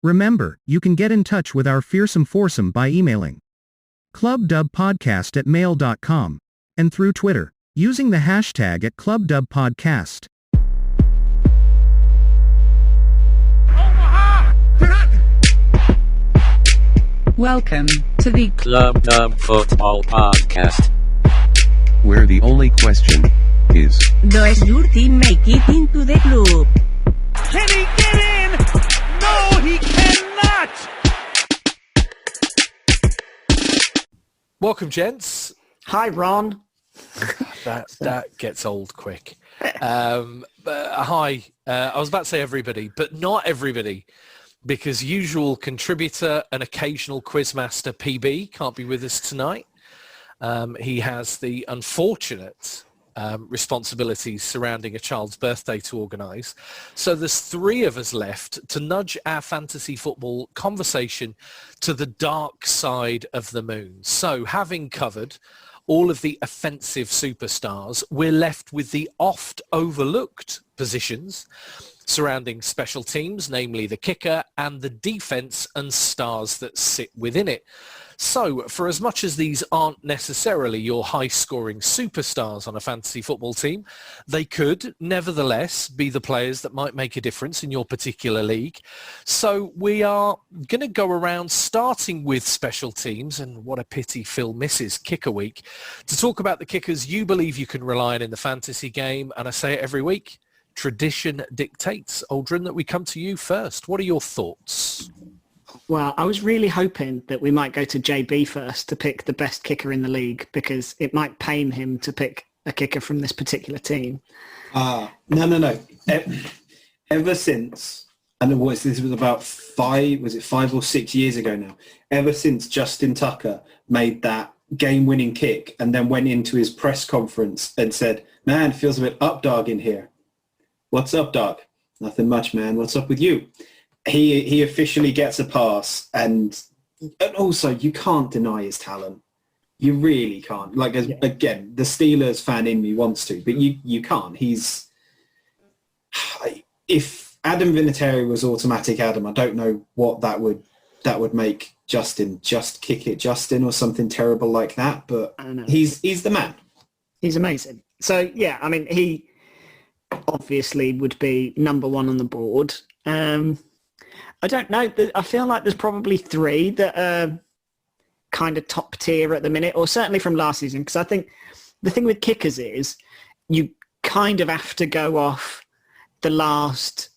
Remember, you can get in touch with our Fearsome Foursome by emailing clubdubpodcast@mail.com and through Twitter, using the hashtag @clubdubpodcast. Welcome to the Club Dub Football Podcast, where the only question is, does your team make it into the club? Can he get in? No, he cannot! Welcome, gents. Hi, Ron. That gets old quick. Hi. I was about to say everybody, but not everybody, because usual contributor and occasional quizmaster PB can't be with us tonight. He has the unfortunate responsibilities surrounding a child's birthday to organise. So there's three of us left to nudge our fantasy football conversation to the dark side of the moon. So having covered all of the offensive superstars, we're left with the oft overlooked positions surrounding special teams, namely the kicker and the defense and stars that sit within it. So for as much as these aren't necessarily your high-scoring superstars on a fantasy football team, they could nevertheless be the players that might make a difference in your particular league. So we are going to go around starting with special teams, and what a pity Phil misses kicker week, to talk about the kickers you believe you can rely on in the fantasy game. And I say it every week, tradition dictates, Aldrin, that we come to you first. What are your thoughts? Well, I was really hoping that we might go to JB first to pick the best kicker in the league, because it might pain him to pick a kicker from this particular team. No. Ever since, and this was about 5 or 6 years ago now, ever since Justin Tucker made that game-winning kick and then went into his press conference and said, "Man, it feels a bit up dog in here." "What's up, dog?" "Nothing much, man. What's up with you?" He officially gets a pass, and also you can't deny his talent. You really can't. Again, the Steelers fan in me wants to, but you can't. If Adam Vinatieri was automatic Adam, I don't know what that would make Justin. Just kick it, Justin, or something terrible like that. But he's the man. He's amazing. So yeah, I mean, he obviously would be number one on the board. I don't know. I feel like there's probably three that are kind of top tier at the minute, or certainly from last season, because I think the thing with kickers is you kind of have to go off the last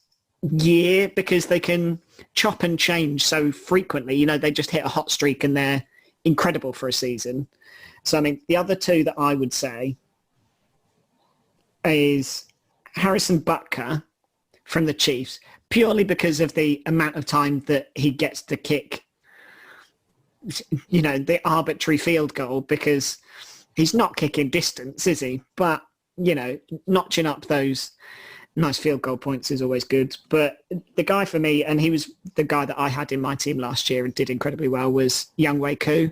year, because they can chop and change so frequently. You know, they just hit a hot streak and they're incredible for a season. So, I mean, the other two that I would say is Harrison Butker from the Chiefs, purely because of the amount of time that he gets to kick, you know, the arbitrary field goal, because he's not kicking distance, is he? But, you know, notching up those nice field goal points is always good. But the guy for me, and he was the guy that I had in my team last year and did incredibly well, was Younghoe Koo.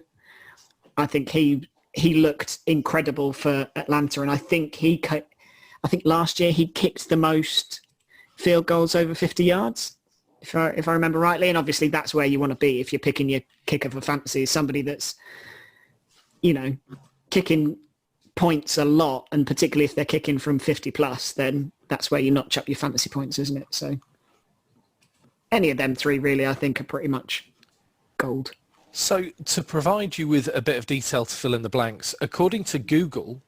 I think he looked incredible for Atlanta, and I think last year he kicked the most field goals over 50 yards, if I remember rightly. And obviously that's where you want to be if you're picking your kicker for fantasy, is somebody that's, you know, kicking points a lot, and particularly if they're kicking from 50 plus, then that's where you notch up your fantasy points, isn't it? So any of them three really, I think, are pretty much gold. So to provide you with a bit of detail to fill in the blanks, according to Google,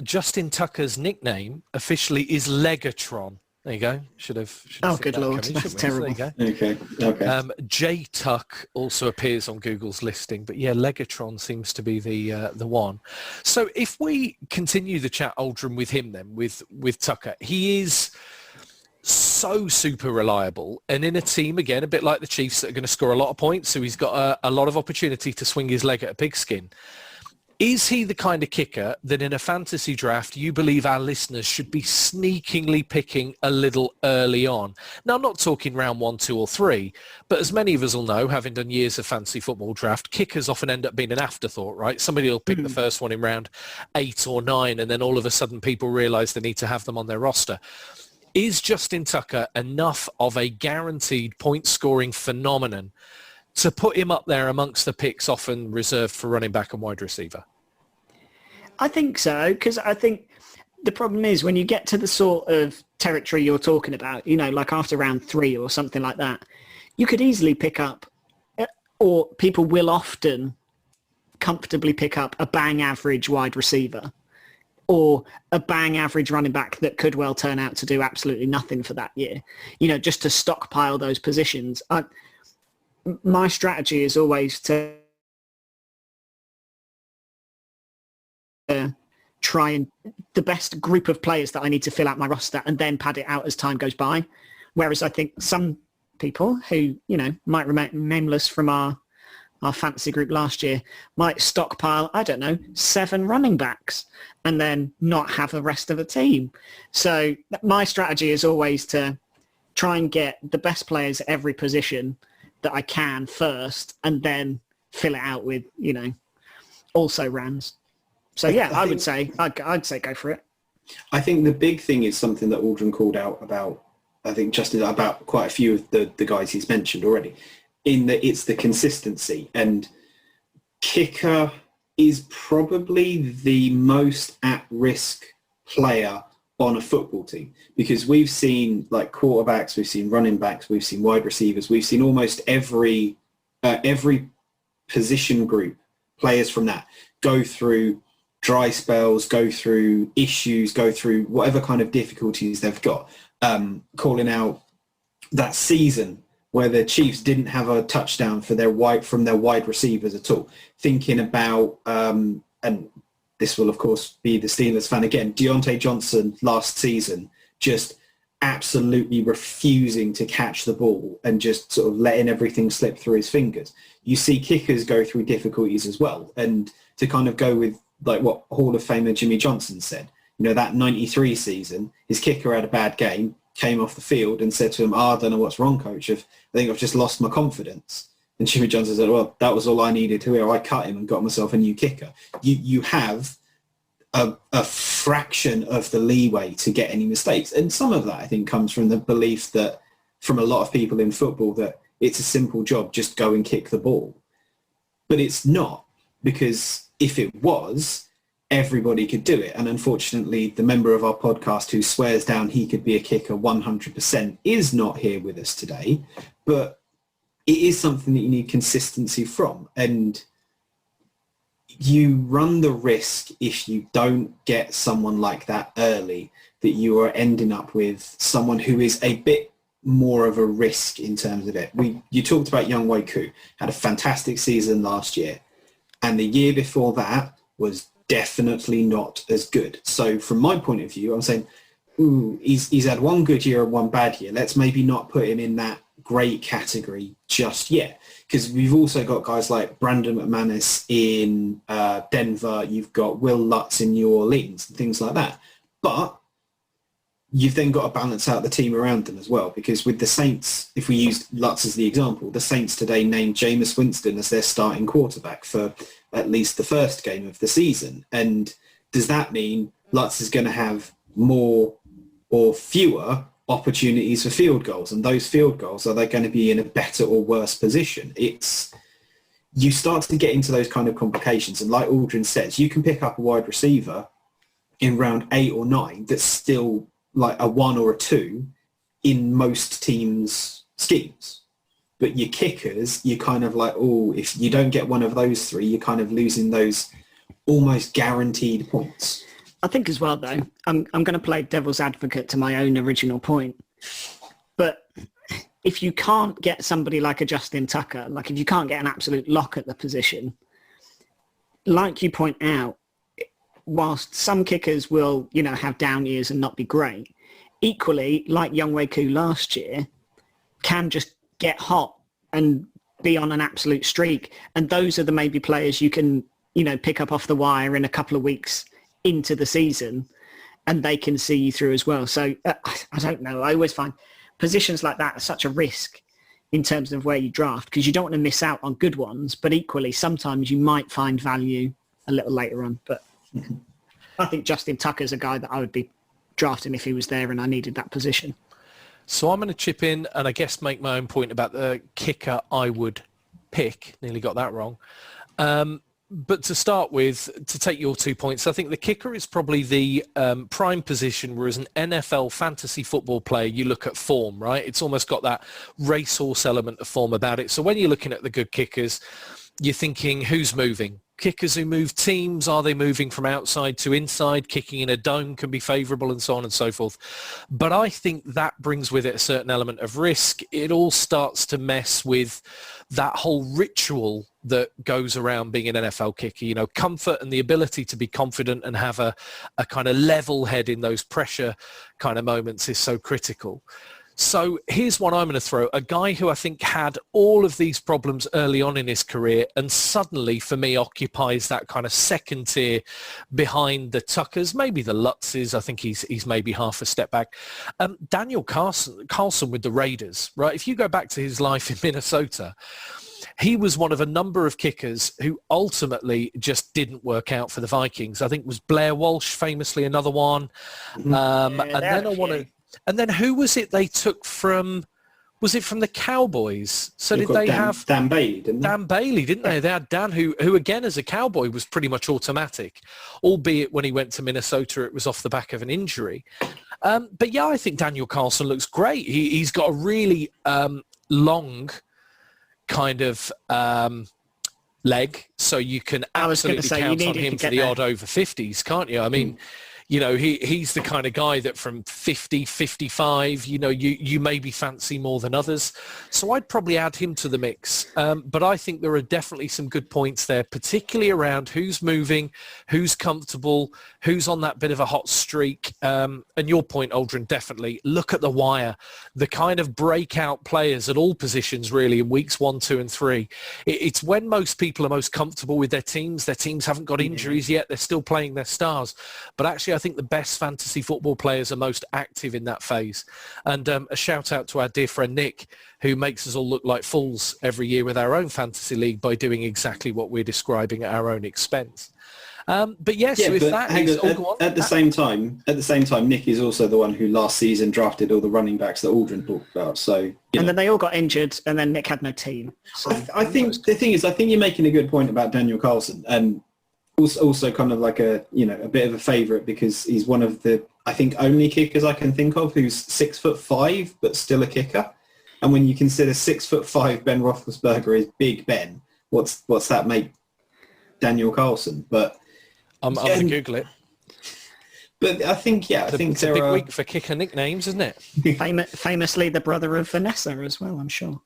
Justin Tucker's nickname officially is Legatron. There you go. Should have good Lord. That's terrible. There you go. Okay. J Tuck also appears on Google's listing, but yeah, Legatron seems to be the one. So if we continue the chat, Aldrin, with him then, with Tucker, he is so super reliable, and in a team, again, a bit like the Chiefs, that are going to score a lot of points, so he's got a lot of opportunity to swing his leg at a pigskin. Is he the kind of kicker that in a fantasy draft you believe our listeners should be sneakingly picking a little early on? Now, I'm not talking round 1, 2 or 3, but as many of us will know, having done years of fantasy football draft, kickers often end up being an afterthought, right? Somebody will pick the first one in round 8 or 9, and then all of a sudden people realise they need to have them on their roster. is Justin Tucker enough of a guaranteed point-scoring phenomenon to put him up there amongst the picks often reserved for running back and wide receiver? I think so, because I think the problem is when you get to the sort of territory you're talking about, like after round 3 or something like that, you could easily pick up, or people will often comfortably pick up a bang average wide receiver or a bang average running back that could well turn out to do absolutely nothing for that year, just to stockpile those positions. My strategy is always to try and the best group of players that I need to fill out my roster and then pad it out as time goes by. Whereas I think some people who, might remain nameless from our fantasy group last year might stockpile, 7 running backs and then not have the rest of the team. So my strategy is always to try and get the best players at every position that I can first and then fill it out with, also rans. So yeah, I'd say go for it. I think the big thing is something that Aldrin called out about, I think Justin, about quite a few of the guys he's mentioned already, in that it's the consistency. And kicker is probably the most at-risk player on a football team, because we've seen like quarterbacks, we've seen running backs, we've seen wide receivers, we've seen almost every position group players from that go through dry spells, go through issues, go through whatever kind of difficulties they've got. Calling out that season where the Chiefs didn't have a touchdown from their wide receivers at all. Thinking about, and this will of course be the Steelers fan again, Deontay Johnson last season, just absolutely refusing to catch the ball and just sort of letting everything slip through his fingers. You see kickers go through difficulties as well. And to kind of go with like what Hall of Famer Jimmy Johnson said, that 93 season, his kicker had a bad game, came off the field and said to him, I don't know what's wrong, coach. I think I've just lost my confidence. And Jimmy Johnson said, well, that was all I needed to hear. I cut him and got myself a new kicker. You have a fraction of the leeway to get any mistakes. And some of that, I think, comes from the belief that from a lot of people in football that it's a simple job, just go and kick the ball. But it's not, because if it was, everybody could do it. And unfortunately, the member of our podcast who swears down he could be a kicker 100% is not here with us today. But it is something that you need consistency from. And you run the risk, if you don't get someone like that early, that you are ending up with someone who is a bit more of a risk in terms of it. You talked about Young Wei Koo, had a fantastic season last year. And the year before that was definitely not as good. So from my point of view, I'm saying, he's had one good year and one bad year. Let's maybe not put him in that great category just yet. Because we've also got guys like Brandon McManus in Denver. You've got Will Lutz in New Orleans and things like that. But you've then got to balance out the team around them as well. Because with the Saints, if we use Lutz as the example, the Saints today named Jameis Winston as their starting quarterback for at least the first game of the season. And does that mean Lutz is going to have more or fewer opportunities for field goals? And those field goals, are they going to be in a better or worse position? You start to get into those kind of complications. And like Aldrin says, you can pick up a wide receiver in round 8 or 9 that's still like a 1 or a 2 in most teams' schemes. But your kickers, you're kind of like, if you don't get one of those 3, you're kind of losing those almost guaranteed points. I think as well, though, I'm going to play devil's advocate to my own original point. But if you can't get somebody like a Justin Tucker, like if you can't get an absolute lock at the position, like you point out, whilst some kickers will, have down years and not be great, equally, like Young Wei Koo last year, can just get hot and be on an absolute streak. And those are the maybe players you can, pick up off the wire in a couple of weeks into the season, and they can see you through as well. So I don't know. I always find positions like that are such a risk in terms of where you draft, because you don't want to miss out on good ones, but equally sometimes you might find value a little later on. But I think Justin Tucker's a guy that I would be draft him if he was there and I needed that position. So I'm going to chip in and I guess make my own point about the kicker I would pick. Nearly got that wrong. But to start with, to take your 2 points, I think the kicker is probably the prime position where as an NFL fantasy football player, you look at form, right? It's almost got that racehorse element of form about it. So when you're looking at the good kickers, you're thinking, who's moving? Kickers who move teams, are they moving from outside to inside? Kicking in a dome can be favourable and so on and so forth. But I think that brings with it a certain element of risk. It all starts to mess with that whole ritual that goes around being an NFL kicker. You know, comfort and the ability to be confident and have a kind of level head in those pressure kind of moments is so critical. So here's one I'm going to throw. A guy who I think had all of these problems early on in his career and suddenly, for me, occupies that kind of second tier behind the Tuckers, maybe the Lutzes. I think he's maybe half a step back. Daniel Carlson with the Raiders, right? If you go back to his life in Minnesota, he was one of a number of kickers who ultimately just didn't work out for the Vikings. I think it was Blair Walsh, famously another one. And then who was it they took from? Was it from the Cowboys? So did they have Dan Bailey? Didn't they? Dan Bailey, didn't they? They had Dan, who again as a Cowboy was pretty much automatic, albeit when he went to Minnesota it was off the back of an injury. But yeah, I think Daniel Carlson looks great. He's got a really long kind of leg, so you can absolutely count on him for the odd over 50s, can't you? I mean. You know, he's the kind of guy that from 50, 55, you know, you maybe fancy more than others. So I'd probably add him to the mix. But I think there are definitely some good points there, particularly around who's moving, who's comfortable, who's on that bit of a hot streak. And your point, Aldrin, definitely look at the wire, the kind of breakout players at all positions really in weeks 1, 2 and 3. It's when most people are most comfortable with their teams. Their teams haven't got injuries yet. They're still playing their stars. But actually, I think the best fantasy football players are most active in that phase. And a shout out to our dear friend Nick, who makes us all look like fools every year with our own fantasy league by doing exactly what we're describing at our own expense. But yes, so if that is at the same time, Nick is also the one who last season drafted all the running backs that Aldrin talked about. So then they all got injured, and then Nick had no team. So I think the thing is, I think you're making a good point about Daniel Carlson, and also kind of like a bit of a favourite because he's one of the, I think, only kickers I can think of who's 6'5" but still a kicker. And when you consider 6'5" Ben Roethlisberger is Big Ben, what's that make Daniel Carlson? But I'm going to Google it. But I think it's a big week for kicker nicknames, isn't it? Famously the brother of Vanessa as well, I'm sure.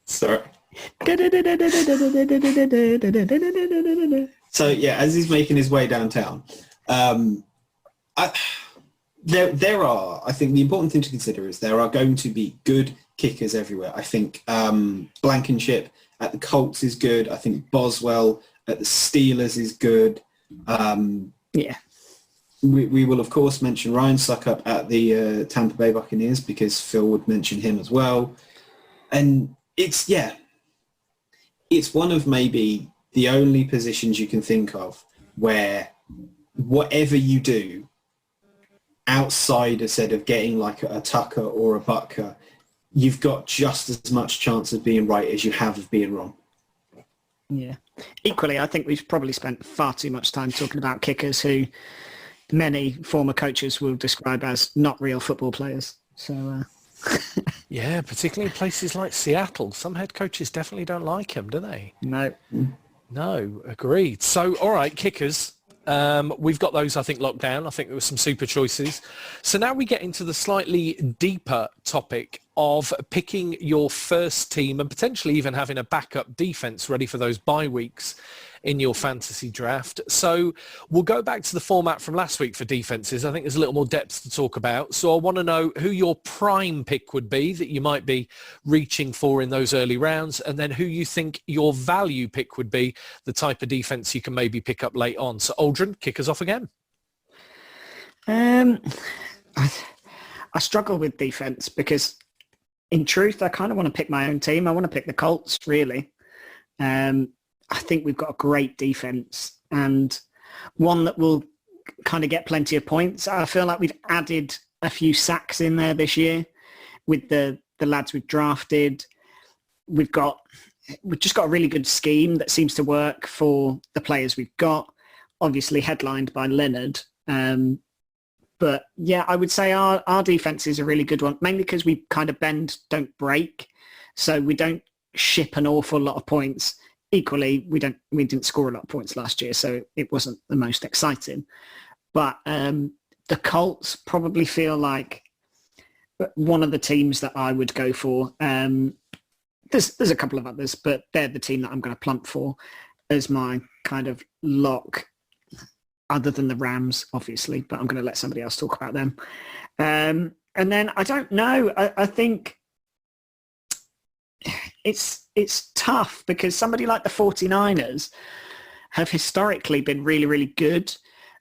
Sorry. So yeah, as he's making his way downtown, there are, I think the important thing to consider is there are going to be good kickers everywhere. I think Blankenship at the Colts is good. I think Boswell at the Steelers is good. We will of course mention Ryan Suckup at the Tampa Bay Buccaneers because Phil would mention him as well. And it's one of maybe the only positions you can think of where whatever you do outside instead of getting like a Tucker or a Butker, you've got just as much chance of being right as you have of being wrong. Yeah. Equally, I think we've probably spent far too much time talking about kickers who many former coaches will describe as not real football players. So... Yeah, particularly in places like Seattle. Some head coaches definitely don't like him, do they? No, agreed. So, all right, kickers. We've got those, I think, locked down. I think there were some super choices. So now we get into the slightly deeper topic of picking your first team and potentially even having a backup defense ready for those bye weeks in your fantasy draft. So we'll go back to the format from last week for defenses. I think there's a little more depth to talk about. So I want to know who your prime pick would be that you might be reaching for in those early rounds, and then who you think your value pick would be, the type of defense you can maybe pick up late on. So Aldrin, kick us off again. I struggle with defense because in truth, I kind of want to pick my own team. I want to pick the Colts, really. I think we've got a great defense, and one that will kind of get plenty of points. I feel like we've added a few sacks in there this year with the lads we've drafted. We've just got a really good scheme that seems to work for the players we've got, obviously headlined by Leonard. But yeah, I would say our defense is a really good one, mainly because we kind of bend, don't break. So we don't ship an awful lot of points. Equally, we didn't score a lot of points last year, so it wasn't the most exciting. But the Colts probably feel like one of the teams that I would go for. There's a couple of others, but they're the team that I'm going to plump for as my kind of lock, other than the Rams, obviously, but I'm going to let somebody else talk about them. And then I don't know. I think it's tough because somebody like the 49ers have historically been really, really good.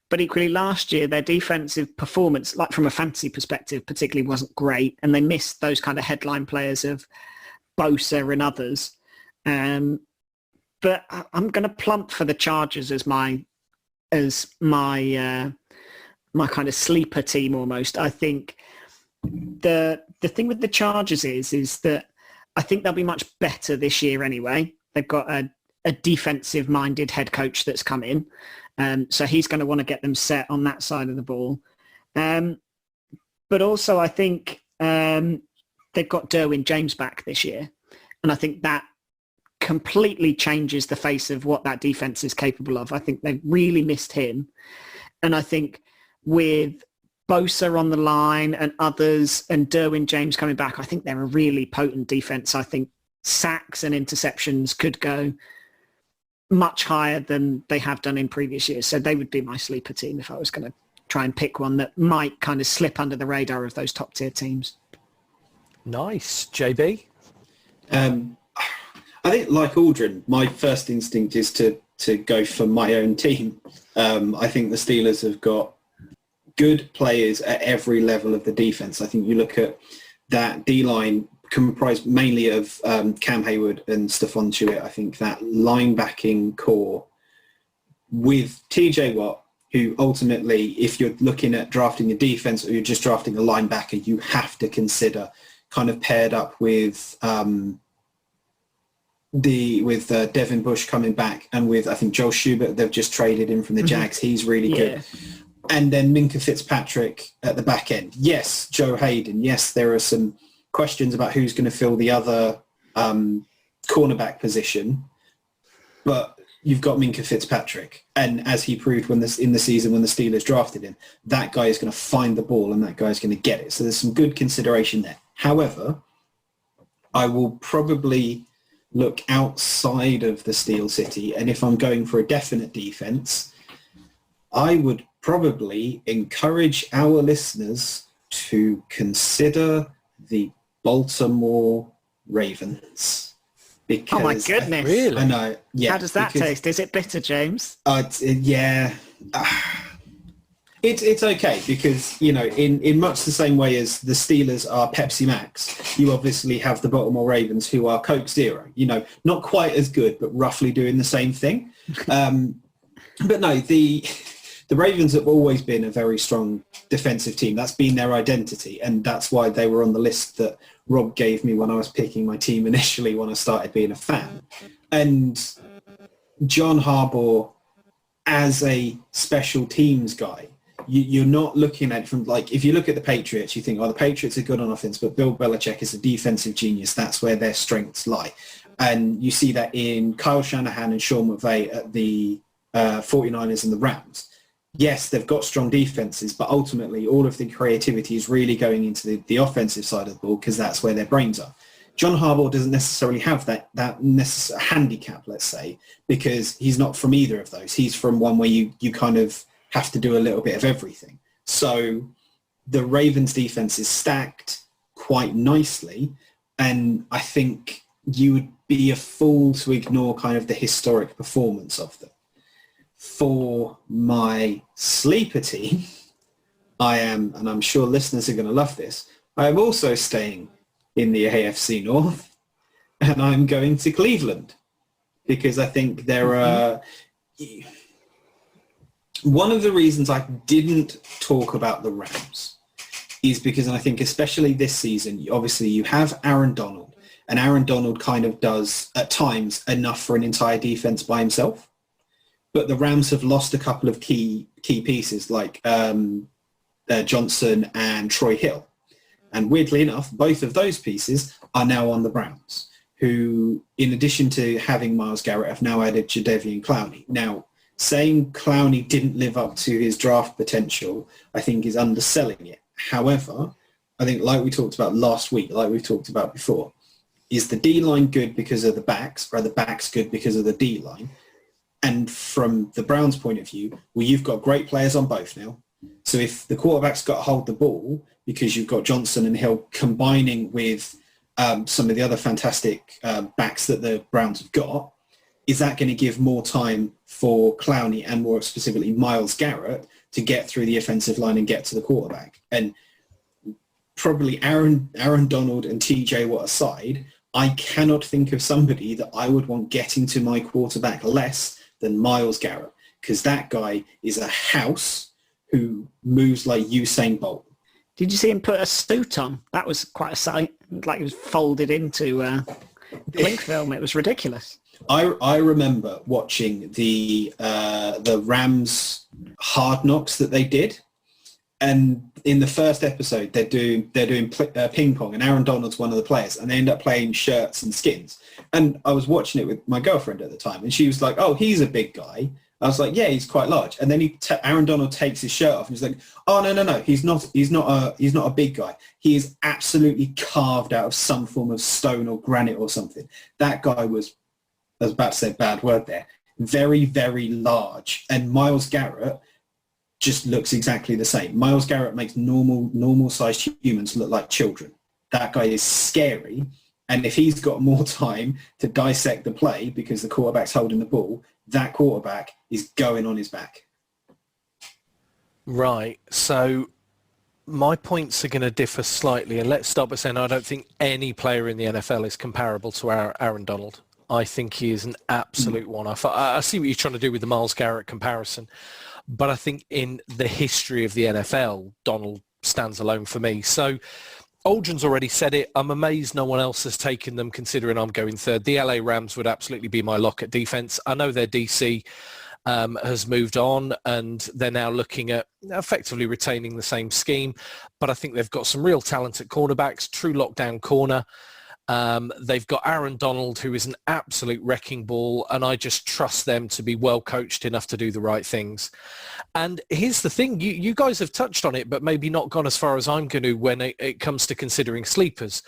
But equally last year, their defensive performance, like from a fantasy perspective, particularly wasn't great. And they missed those kind of headline players of Bosa and others. But I'm going to plump for the Chargers as my kind of sleeper team almost. I think the thing with the Chargers is that I think they'll be much better this year anyway. They've got a defensive-minded head coach that's come in. So he's going to want to get them set on that side of the ball. But also I think they've got Derwin James back this year. And I think that completely changes the face of what that defense is capable of. I think they've really missed him. And I think with Bosa on the line and others and Derwin James coming back, I think they're a really potent defense. I think sacks and interceptions could go much higher than they have done in previous years. So they would be my sleeper team if I was going to try and pick one that might kind of slip under the radar of those top tier teams. Nice. JB? I think, like Aldrin, my first instinct is to go for my own team. I think the Steelers have got good players at every level of the defense. I think you look at that D-line comprised mainly of Cam Hayward and Stephon Tuitt. I think that linebacking core with TJ Watt, who ultimately, if you're looking at drafting a defense or you're just drafting a linebacker, you have to consider kind of paired up with Devin Bush coming back and with, I think, Joel Schubert, they've just traded him from the Jags. He's really good. And then Minka Fitzpatrick at the back end. Yes, Joe Hayden. Yes, there are some questions about who's going to fill the other cornerback position, but you've got Minka Fitzpatrick. And as he proved in the season when the Steelers drafted him, that guy is going to find the ball and that guy is going to get it. So there's some good consideration there. However, I will probably look outside of the Steel City, and if I'm going for a definite defense, I would probably encourage our listeners to consider the Baltimore Ravens. Because oh my goodness! Really? I know. Yeah. How does that taste? Is it bitter, James? Yeah. It's okay because, you know, in much the same way as the Steelers are Pepsi Max, you obviously have the Baltimore Ravens who are Coke Zero. You know, not quite as good, but roughly doing the same thing. But no, the Ravens have always been a very strong defensive team. That's been their identity, and that's why they were on the list that Rob gave me when I was picking my team initially when I started being a fan. And John Harbaugh, as a special teams guy, you're not looking at it from, like, if you look at the Patriots, you think, oh, the Patriots are good on offense, but Bill Belichick is a defensive genius. That's where their strengths lie. And you see that in Kyle Shanahan and Sean McVay at the 49ers and the Rams. Yes, they've got strong defenses, but ultimately all of the creativity is really going into the offensive side of the ball because that's where their brains are. John Harbaugh doesn't necessarily have that necessary handicap, let's say, because he's not from either of those. He's from one where you kind of have to do a little bit of everything. So the Ravens defense is stacked quite nicely, and I think you would be a fool to ignore kind of the historic performance of them. For my sleeper team, I am, and I'm sure listeners are going to love this, I am also staying in the AFC North, and I'm going to Cleveland because I think there are... one of the reasons I didn't talk about the Rams is because I think especially this season, obviously you have Aaron Donald, and Aaron Donald kind of does at times enough for an entire defense by himself. But the Rams have lost a couple of key pieces like Johnson and Troy Hill. And weirdly enough, both of those pieces are now on the Browns, who, in addition to having Myles Garrett, have now added Jadeveon Clowney. Now, saying Clowney didn't live up to his draft potential, I think, is underselling it. However, I think, like we talked about last week, like we've talked about before, is the D-line good because of the backs, or are the backs good because of the D-line? And from the Browns' point of view, well, you've got great players on both now. So if the quarterback's got to hold the ball because you've got Johnson and Hill combining with some of the other fantastic backs that the Browns have got, is that going to give more time for Clowney and more specifically Myles Garrett to get through the offensive line and get to the quarterback? And probably Aaron Donald and TJ Watt aside, I cannot think of somebody that I would want getting to my quarterback less than Myles Garrett, because that guy is a house who moves like Usain Bolt. Did you see him put a suit on? That was quite a sight. Like it was folded into blink film. It was ridiculous. I remember watching the Rams Hard Knocks that they did, and in the first episode they're doing ping pong, and Aaron Donald's one of the players, and they end up playing shirts and skins. And I was watching it with my girlfriend at the time, and she was like, "Oh, he's a big guy." I was like, "Yeah, he's quite large." And then Aaron Donald takes his shirt off, and he's like, "Oh no, he's not a big guy. He is absolutely carved out of some form of stone or granite or something." That guy was, I was about to say a bad word there, very, very large. And Myles Garrett just looks exactly the same. Myles Garrett makes normal-sized humans look like children. That guy is scary. And if he's got more time to dissect the play because the quarterback's holding the ball, that quarterback is going on his back. Right. So my points are going to differ slightly. And let's start by saying I don't think any player in the NFL is comparable to Aaron Donald. I think he is an absolute one-off. I see what you're trying to do with the Myles Garrett comparison. But I think in the history of the NFL, Donald stands alone for me. So Aldrin's already said it. I'm amazed no one else has taken them, considering I'm going third. The LA Rams would absolutely be my lock at defense. I know their DC has moved on and they're now looking at effectively retaining the same scheme. But I think they've got some real talent at cornerbacks, true lockdown corner. They've got Aaron Donald, who is an absolute wrecking ball, and I just trust them to be well coached enough to do the right things. And here's the thing, you guys have touched on it, but maybe not gone as far as I'm going to when it comes to considering sleepers.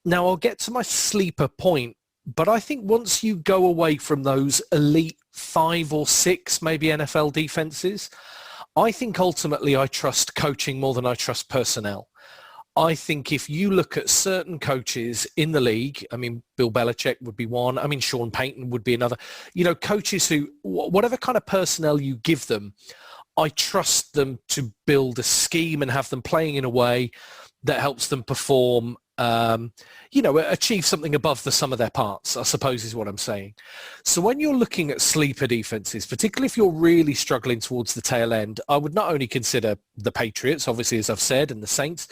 Now, I'll get to my sleeper point, but I think once you go away from those elite 5 or 6, maybe NFL defenses, I think ultimately I trust coaching more than I trust personnel. I think if you look at certain coaches in the league, I mean, Bill Belichick would be one. I mean, Sean Payton would be another. You know, coaches who, whatever kind of personnel you give them, I trust them to build a scheme and have them playing in a way that helps them perform, achieve something above the sum of their parts, I suppose is what I'm saying. So when you're looking at sleeper defenses, particularly if you're really struggling towards the tail end, I would not only consider the Patriots, obviously, as I've said, and the Saints.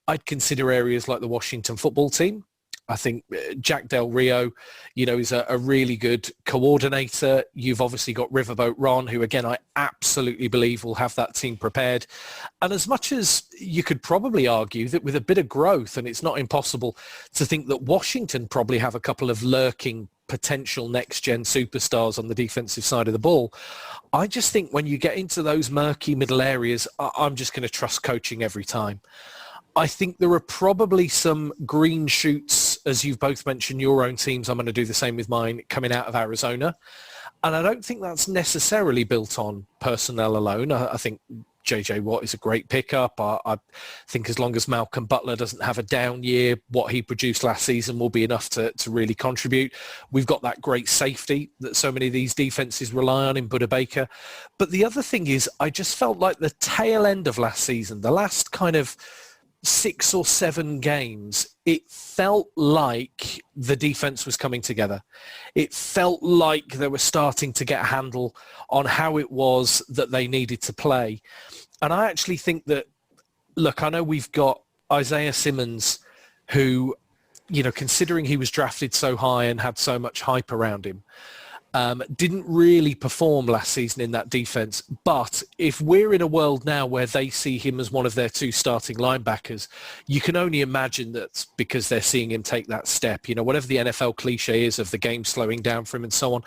I'd consider areas like the Washington football team. I think Jack Del Rio, is a really good coordinator. You've obviously got Riverboat Ron, who, again, I absolutely believe will have that team prepared. And as much as you could probably argue that with a bit of growth, and it's not impossible to think that Washington probably have a couple of lurking potential next-gen superstars on the defensive side of the ball, I just think when you get into those murky middle areas, I'm just going to trust coaching every time. I think there are probably some green shoots, as you've both mentioned your own teams. I'm going to do the same with mine, coming out of Arizona. And I don't think that's necessarily built on personnel alone. I think J.J. Watt is a great pickup. I think as long as Malcolm Butler doesn't have a down year, what he produced last season will be enough to really contribute. We've got that great safety that so many of these defenses rely on in Budda Baker. But the other thing is, I just felt like the tail end of last season, the last kind of 6 or 7 games, it felt like the defense was coming together. It felt like they were starting to get a handle on how it was that they needed to play. And I actually think that, look, I know we've got Isaiah Simmons, who, you know, considering he was drafted so high and had so much hype around him, didn't really perform last season in that defense. But if we're in a world now where they see him as one of their 2 starting linebackers, you can only imagine that's because they're seeing him take that step, you know, whatever the NFL cliche is of the game slowing down for him and so on.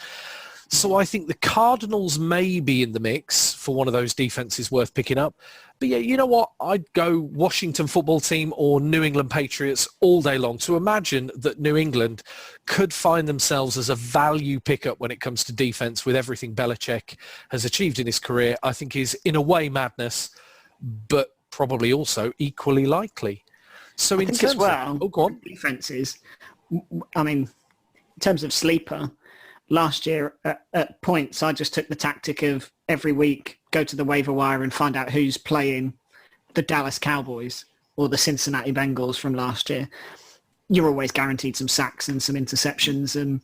So I think the Cardinals may be in the mix for one of those defenses worth picking up. But yeah, you know what? I'd go Washington football team or New England Patriots all day long. To imagine that New England could find themselves as a value pickup when it comes to defense with everything Belichick has achieved in his career, I think is in a way madness, but probably also equally likely. So in terms of go on. Defenses, I mean, in terms of sleeper, last year at points, I just took the tactic of every week go to the waiver wire and find out who's playing the Dallas Cowboys or the Cincinnati Bengals from last year. You're always guaranteed some sacks and some interceptions, and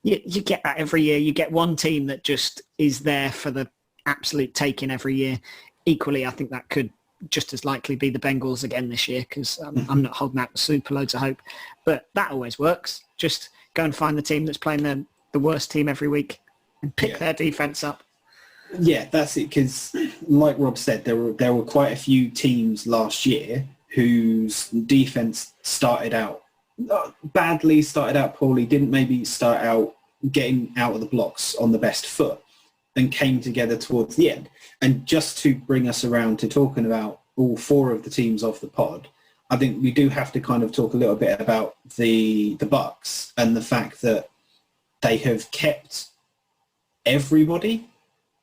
you get that every year. You get one team that just is there for the absolute taking every year. Equally, I think that could just as likely be the Bengals again this year, because I'm not holding out super loads of hope. But that always works. Just go and find the team that's playing the worst team every week and pick their defense up. Yeah, that's it. Because, like Rob said, there were quite a few teams last year whose defense started out badly, started out poorly, didn't maybe start out getting out of the blocks on the best foot, and came together towards the end. And just to bring us around to talking about all 4 of the teams off the pod, I think we do have to kind of talk a little bit about the Bucks and the fact that they have kept everybody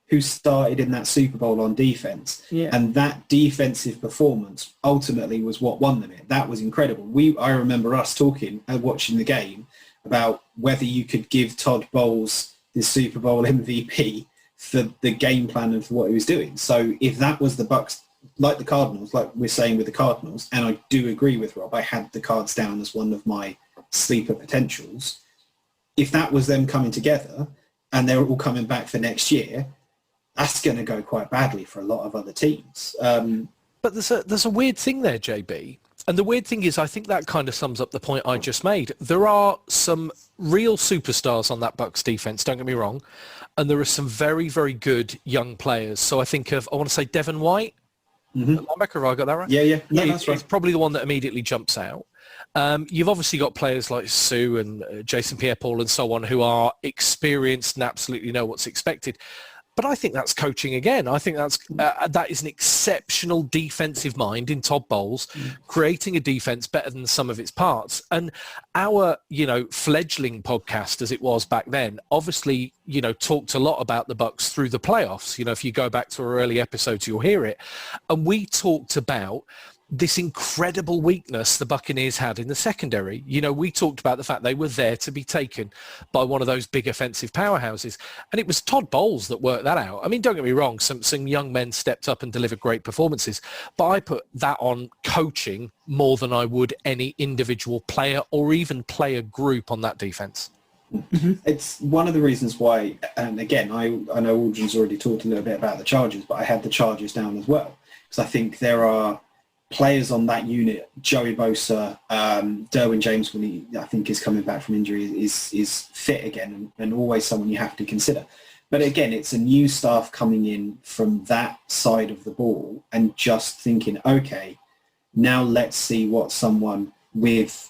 who started in that Super Bowl on defense. Yeah. And that defensive performance ultimately was what won them it. That was incredible. I remember us talking and watching the game about whether you could give Todd Bowles the Super Bowl MVP for the game plan of what he was doing. So if that was the Bucks, like the Cardinals, like we're saying with the Cardinals, and I do agree with Rob, I had the Cards down as one of my sleeper potentials. If that was them coming together and they're all coming back for next year, that's going to go quite badly for a lot of other teams. But there's a weird thing there, JB. And the weird thing is, I think that kind of sums up the point I just made. There are some real superstars on that Bucks defense, don't get me wrong. And there are some very, very good young players. So I think of, I want to say Devin White. Linebacker, have I got that right? Yeah. No, that's right. He's probably the one that immediately jumps out. You've obviously got players like Sue and Jason Pierre-Paul and so on who are experienced and absolutely know what's expected. But I think that's coaching again. I think that is an exceptional defensive mind in Todd Bowles, creating a defense better than the sum of its parts. And our, fledgling podcast, as it was back then, obviously, talked a lot about the Bucks through the playoffs. If you go back to our early episodes, you'll hear it. And we talked about this incredible weakness the Buccaneers had in the secondary. We talked about the fact they were there to be taken by one of those big offensive powerhouses. And it was Todd Bowles that worked that out. I mean, don't get me wrong, some young men stepped up and delivered great performances, but I put that on coaching more than I would any individual player or even player group on that defense. It's one of the reasons why, and again, I know Aldrin's already talked a little bit about the Chargers, but I had the Chargers down as well, because I think there are players on that unit, Joey Bosa, Derwin James, when he, I think, is coming back from injury, is fit again, and always someone you have to consider. But again, it's a new staff coming in from that side of the ball and just thinking, okay, now let's see what someone with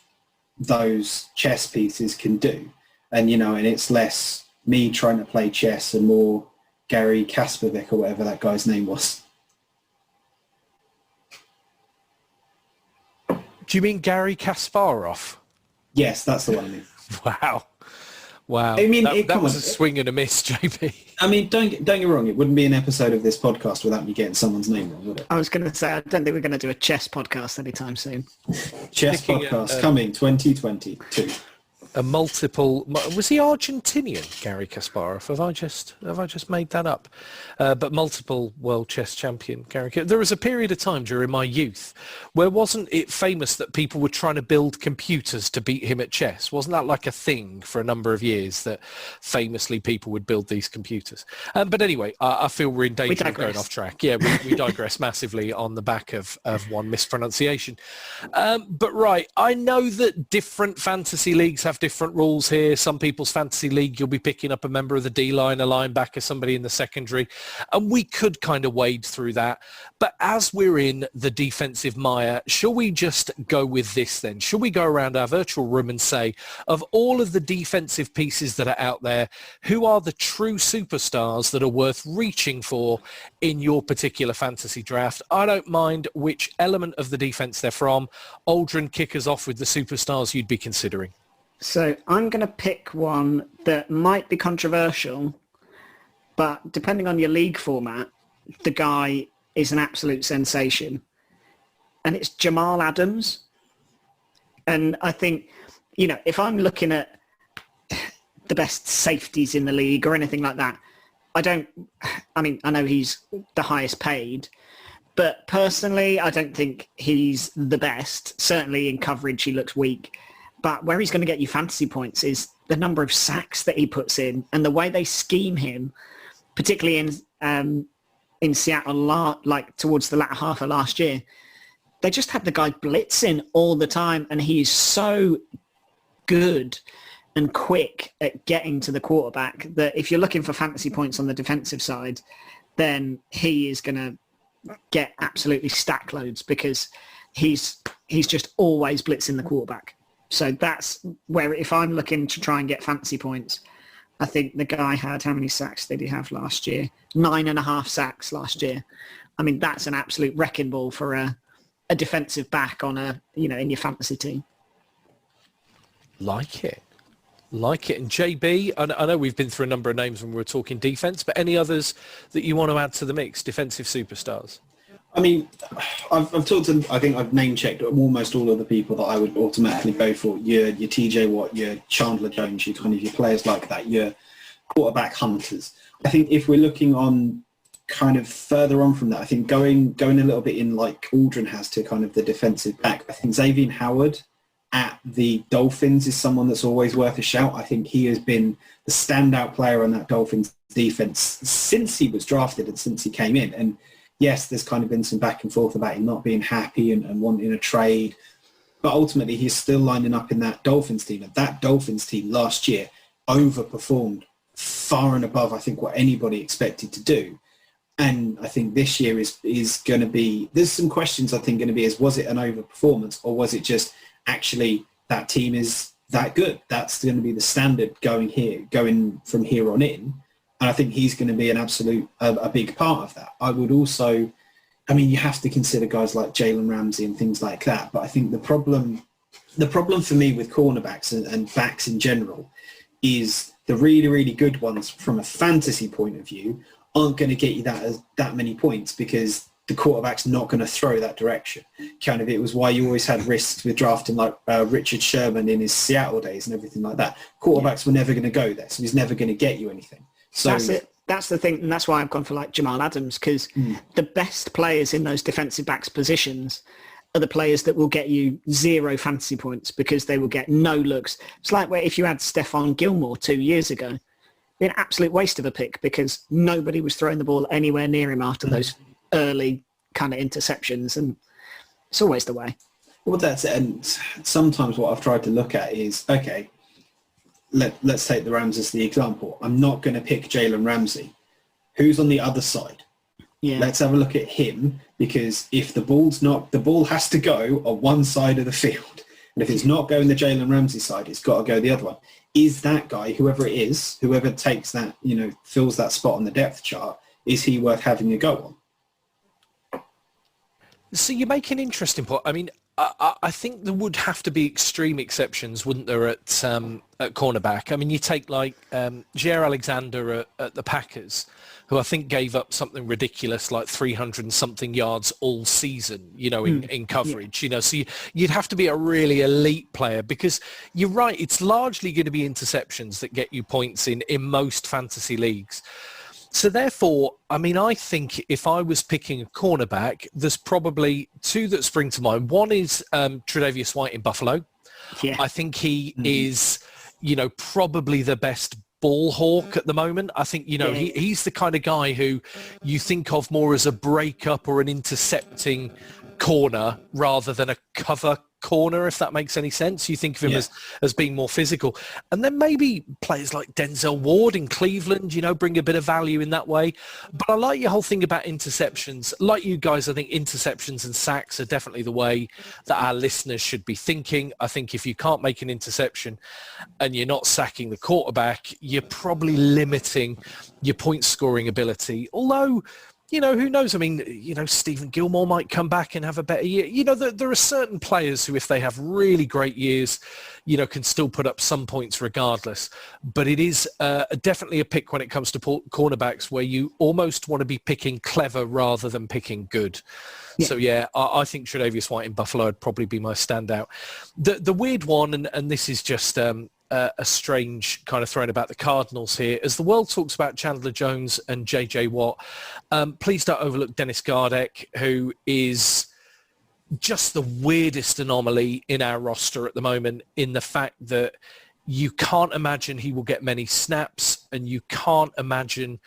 those chess pieces can do. And, and it's less me trying to play chess and more Gary Kasparovic or whatever that guy's name was. Do you mean Gary Kasparov? Yes, that's the one I mean. Wow. I mean, that was a swing and a miss, JP. I mean, don't get me wrong. It wouldn't be an episode of this podcast without me getting someone's name wrong, would it? I was going to say, I don't think we're going to do a chess podcast anytime soon. Chess podcast coming 2022. a multiple. Was he Argentinian, Gary Kasparov? Have I just made that up? But multiple world chess champion, Gary. There was a period of time during my youth where wasn't it famous that people were trying to build computers to beat him at chess? Wasn't that like a thing for a number of years that famously people would build these computers? But anyway, I feel we're in danger of going off track. Yeah, we digress massively on the back of one mispronunciation. But right, I know that different fantasy leagues have different rules here. Some people's fantasy league, you'll be picking up a member of the D-line, a linebacker, somebody in the secondary, and we could kind of wade through that. But as we're in the defensive mire, shall we just go with this then? Shall we go around our virtual room and say, of all of the defensive pieces that are out there, who are the true superstars that are worth reaching for in your particular fantasy draft? I don't mind which element of the defense they're from. Aldrin, kick us off with the superstars you'd be considering. So I'm going to pick one that might be controversial, but depending on your league format, the guy is an absolute sensation. And it's Jamal Adams. And I think, if I'm looking at the best safeties in the league or anything like that, I know he's the highest paid, but personally, I don't think he's the best. Certainly in coverage, he looks weak. But where he's going to get you fantasy points is the number of sacks that he puts in and the way they scheme him, particularly in Seattle, towards the latter half of last year. They just had the guy blitzing all the time, and he is so good and quick at getting to the quarterback that if you're looking for fantasy points on the defensive side, then he is going to get absolutely stack loads because he's just always blitzing the quarterback. So that's where, if I'm looking to try and get fantasy points, I think the guy had, how many sacks did he have last year? 9.5 sacks last year. I mean, that's an absolute wrecking ball for a defensive back on in your fantasy team. Like it. And JB, I know we've been through a number of names when we were talking defense, but any others that you want to add to the mix, defensive superstars? I mean, I've talked to, I think I've name-checked almost all of the people that I would automatically go for. Your TJ Watt, your Chandler Jones, your players like that, your quarterback hunters. I think if we're looking on kind of further on from that, I think going a little bit in like Aldrin has to kind of the defensive back, I think Xavier Howard at the Dolphins is someone that's always worth a shout. I think he has been the standout player on that Dolphins defense since he was drafted and since he came in. And yes, there's kind of been some back and forth about him not being happy and wanting a trade. But ultimately, he's still lining up in that Dolphins team. And that Dolphins team last year overperformed far and above, I think, what anybody expected to do. And I think this year is going to be, there's some questions I think going to be was it an overperformance or was it just actually that team is that good? That's going to be the standard going from here on in. And I think he's going to be an absolute, a big part of that. I would also, you have to consider guys like Jalen Ramsey and things like that. But I think the problem for me with cornerbacks and backs in general is the really, really good ones from a fantasy point of view aren't going to get you that many points because the quarterback's not going to throw that direction. Kind of, it was why you always had risks with drafting like Richard Sherman in his Seattle days and everything like that. Quarterbacks were never going to go there, so he's never going to get you anything. So that's it. That's the thing, and that's why I've gone for like Jamal Adams, because the best players in those defensive backs positions are the players that will get you 0 fantasy points because they will get no looks. It's like where if you had Stephon Gilmore 2 years ago, an absolute waste of a pick because nobody was throwing the ball anywhere near him after those early kind of interceptions, and it's always the way. Well, that's it. And sometimes what I've tried to look at is, okay, let's take the Rams as the example. I'm not going to pick Jalen Ramsey. Who's on the other side? Yeah. Let's have a look at him, because if the ball has to go on one side of the field. And if it's not going the Jalen Ramsey side, it's got to go the other one. Is that guy, whoever it is, whoever takes that, fills that spot on the depth chart, is he worth having a go on? So you make an interesting point. I think there would have to be extreme exceptions, wouldn't there, at cornerback? I mean, you take like Jair Alexander at the Packers, who I think gave up something ridiculous like 300 and something yards all season, in coverage, So you'd have to be a really elite player, because you're right, it's largely going to be interceptions that get you points in most fantasy leagues. So therefore, I mean, I think if I was picking a cornerback, there's probably two that spring to mind. One is Tre'Davious White in Buffalo. Yeah. I think he is, probably the best ball hawk at the moment. I think, he's the kind of guy who you think of more as a breakup or an intercepting corner rather than a cover corner, if that makes any sense. You think of him as being more physical. And then maybe players like Denzel Ward in Cleveland, bring a bit of value in that way. But I like your whole thing about interceptions. Like you guys, I think interceptions and sacks are definitely the way that our listeners should be thinking. I think if you can't make an interception and you're not sacking the quarterback, you're probably limiting your point scoring ability. Although, who knows? I mean, Stephen Gilmore might come back and have a better year. There are certain players who, if they have really great years, can still put up some points regardless. But it is definitely a pick when it comes to cornerbacks where you almost want to be picking clever rather than picking good. Yeah. So, I think Tre'Davious White in Buffalo would probably be my standout. The weird one, and this is just a strange kind of throwing about the Cardinals here, as the world talks about Chandler Jones and JJ Watt, please don't overlook Dennis Gardick, who is just the weirdest anomaly in our roster at the moment, in the fact that you can't imagine he will get many snaps, and you can't imagine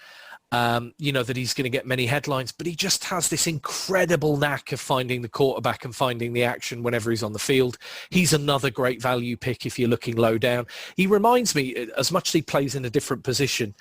that he's going to get many headlines, but he just has this incredible knack of finding the quarterback and finding the action whenever he's on the field. He's another great value pick if you're looking low down. He reminds me, as much as he plays in a different position,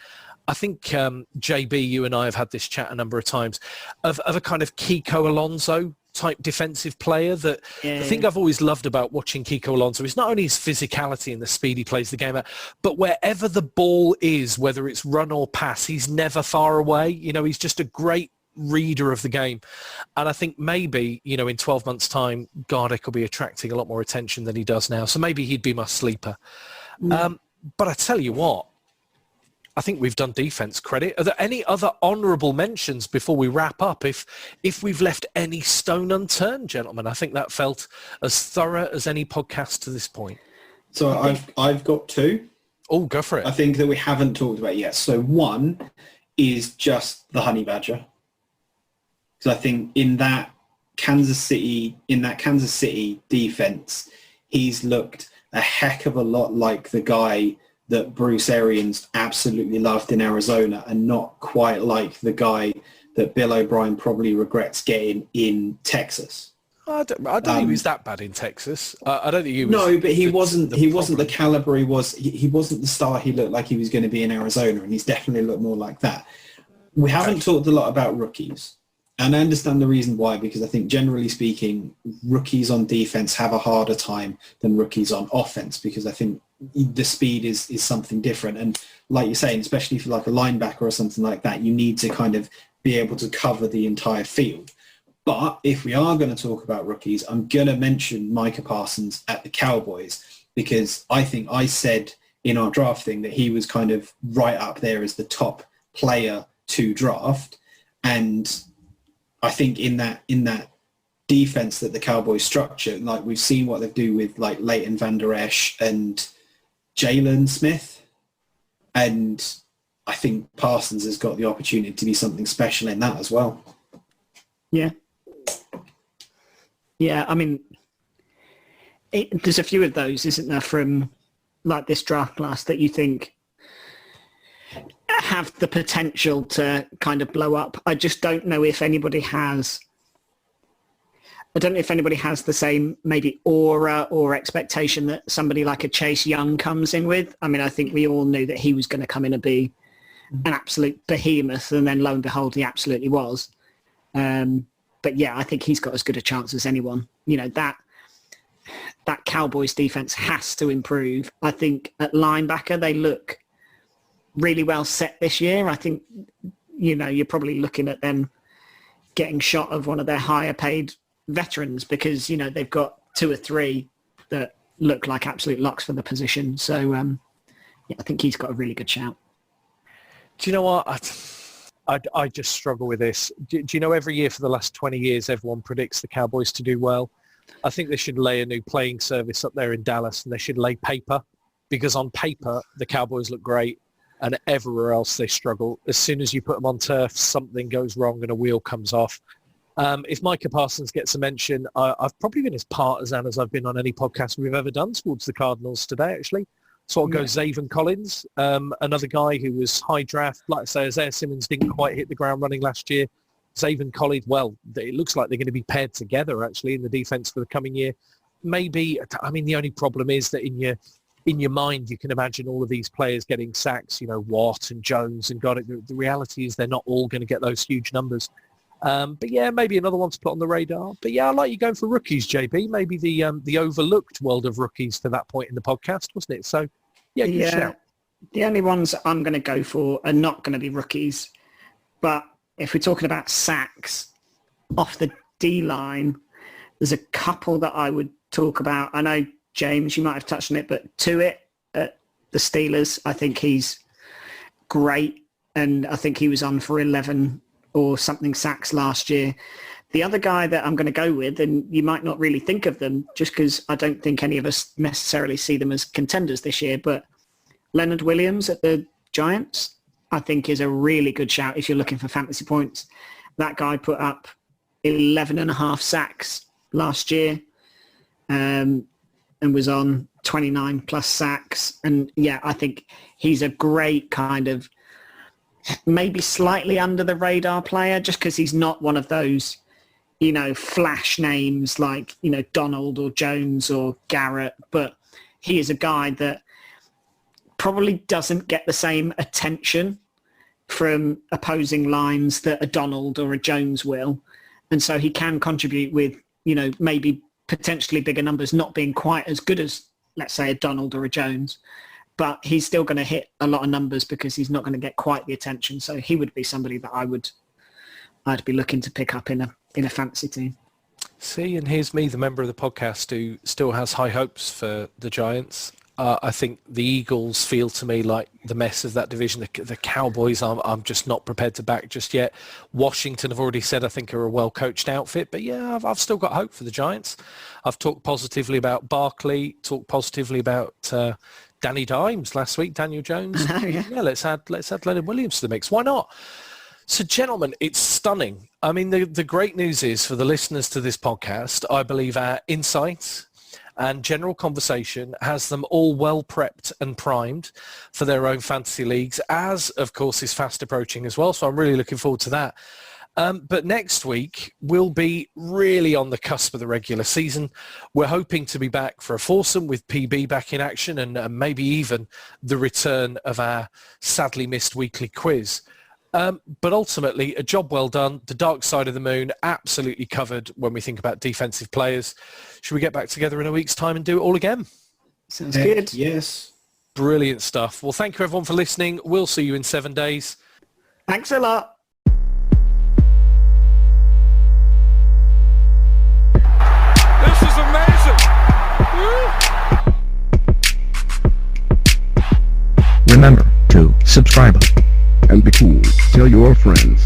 I think, JB, you and I have had this chat a number of times, of a kind of Kiko Alonso type defensive player that the thing I've always loved about watching Kiko Alonso is not only his physicality and the speed he plays the game at, but wherever the ball is, whether it's run or pass, he's never far away. He's just a great reader of the game. And I think maybe, in 12 months' time, Gardick will be attracting a lot more attention than he does now. So maybe he'd be my sleeper. But I tell you what, I think we've done defense credit. Are there any other honourable mentions before we wrap up? If we've left any stone unturned, gentlemen, I think that felt as thorough as any podcast to this point. So I've got two. Oh, go for it. I think that we haven't talked about yet. So one is just the Honey Badger. Because I think in that Kansas City defense, he's looked a heck of a lot like the guy that Bruce Arians absolutely loved in Arizona, and not quite like the guy that Bill O'Brien probably regrets getting in Texas. I don't think he was that bad in Texas. I don't think he was. No, but he wasn't the caliber he was. He wasn't the star he looked like he was going to be in Arizona, and he's definitely looked more like that. We haven't talked a lot about rookies. And I understand the reason why, because I think generally speaking, rookies on defense have a harder time than rookies on offense, because I think the speed is something different. And like you're saying, especially for like a linebacker or something like that, you need to kind of be able to cover the entire field. But if we are going to talk about rookies, I'm going to mention Micah Parsons at the Cowboys, because I think I said in our draft thing that he was kind of right up there as the top player to draft. And I think in that defense that the Cowboys structure, like we've seen what they do with like Leighton Van Der Esch and Jalen Smith, and I think Parsons has got the opportunity to be something special in that as well. Yeah. I mean, there's a few of those, isn't there, from like this draft class that you think have the potential to kind of blow up. I just don't know if anybody has the same maybe aura or expectation that somebody like a Chase Young comes in with. I mean, I think we all knew that he was going to come in and be an absolute behemoth, and then lo and behold, he absolutely was. But yeah, I think he's got as good a chance as anyone. That Cowboys defense has to improve. I think at linebacker, they look really well set this year. I think, you're probably looking at them getting shot of one of their higher paid veterans because, they've got 2 or 3 that look like absolute locks for the position. So, I think he's got a really good shout. Do you know what? I just struggle with this. Do you know every year for the last 20 years, everyone predicts the Cowboys to do well? I think they should lay a new playing service up there in Dallas, and they should lay paper, because on paper, the Cowboys look great, and everywhere else they struggle. As soon as you put them on turf, something goes wrong and a wheel comes off. If Micah Parsons gets a mention, I've probably been as partisan as I've been on any podcast we've ever done towards the Cardinals today, actually. So I'll go Jadeveon Clowney, another guy who was high draft. Like I say, Isaiah Simmons didn't quite hit the ground running last year. Jadeveon Clowney, well, it looks like they're going to be paired together, actually, in the defense for the coming year. Maybe, the only problem is that in your mind, you can imagine all of these players getting sacks, Watt and Jones and Gardick. The reality is they're not all going to get those huge numbers. But yeah, maybe another one to put on the radar. But yeah, I like you going for rookies, JB. Maybe the overlooked world of rookies to that point in the podcast, wasn't it? So yeah, good shout. The only ones I'm going to go for are not going to be rookies. But if we're talking about sacks off the D-line, there's a couple that I would talk about. I know, James, you might have touched on it, but Tuitt at the Steelers, I think he's great. And I think he was on for 11 or something sacks last year. The other guy that I'm going to go with, and you might not really think of them just because I don't think any of us necessarily see them as contenders this year, but Leonard Williams at the Giants, I think is a really good shout if you're looking for fantasy points. That guy put up 11.5 sacks last year and was on 29 plus sacks. And yeah, I think he's a great kind of maybe slightly under the radar player just because he's not one of those, flash names like, Donald or Jones or Garrett, but he is a guy that probably doesn't get the same attention from opposing lines that a Donald or a Jones will. And so he can contribute with, maybe potentially bigger numbers, not being quite as good as, let's say, a Donald or a Jones. But he's still going to hit a lot of numbers because he's not going to get quite the attention. So he would be somebody that I'd be looking to pick up in a fantasy team. See, and here's me, the member of the podcast who still has high hopes for the Giants. I think the Eagles feel to me like the mess of that division. The Cowboys, I'm just not prepared to back just yet. Washington, I've already said, I think are a well-coached outfit. But yeah, I've still got hope for the Giants. I've talked positively about Barkley, talked positively about Danny Dimes last week, Daniel Jones. Yeah, let's add Leonard Williams to the mix. Why not? So, gentlemen, it's stunning. I mean, the great news is for the listeners to this podcast, I believe our insights and general conversation has them all well prepped and primed for their own fantasy leagues, as, of course, is fast approaching as well. So I'm really looking forward to that. But next week, we'll be really on the cusp of the regular season. We're hoping to be back for a foursome with PB back in action and maybe even the return of our sadly missed weekly quiz. But ultimately, a job well done. The dark side of the moon absolutely covered when we think about defensive players. Should we get back together in a week's time and do it all again? Sounds good. Yes. Brilliant stuff. Well, thank you everyone for listening. We'll see you in 7 days. Thanks a lot. This is amazing. Remember to subscribe. And be cool. Tell your friends.